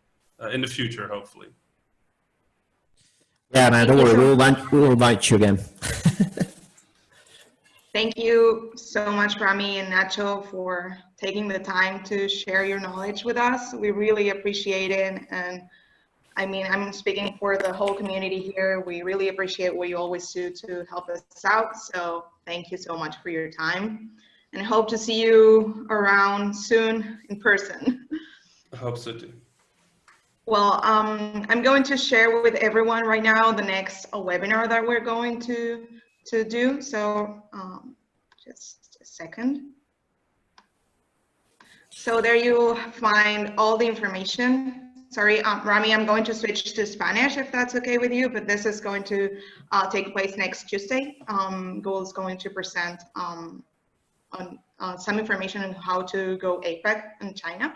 in the future, hopefully. Yeah, man, don't worry, we'll invite you again. Thank you so much, Rami and Nacho, for taking the time to share your knowledge with us. We really appreciate it. And I mean, I'm speaking for the whole community here. We really appreciate what you always do to help us out. So thank you so much for your time, and hope to see you around soon in person. I hope so too. Well, I'm going to share with everyone right now the next webinar that we're going to do. So just a second. So there you'll find all the information. Sorry, Rami, I'm going to switch to Spanish if that's okay with you, but this is going to take place next Tuesday. Google is going to present some information on how to go APEC in China.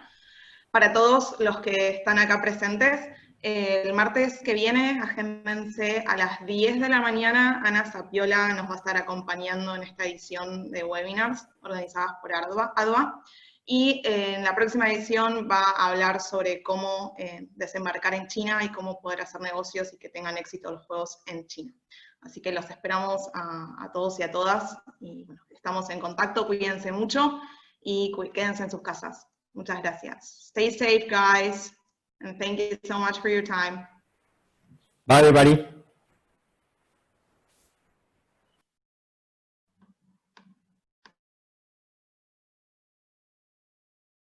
Para todos los que están acá presentes, el martes que viene, agéndense a las 10 de la mañana. Ana Zapiola nos va a estar acompañando en esta edición de webinars organizadas por ADVA. Y en la próxima edición va a hablar sobre cómo desembarcar en China y cómo poder hacer negocios y que tengan éxito los juegos en China. Así que los esperamos a todos y a todas. Y bueno, estamos en contacto, cuídense mucho y quédense en sus casas. Muchas gracias. Stay safe, guys, and thank you so much for your time. Bye, everybody.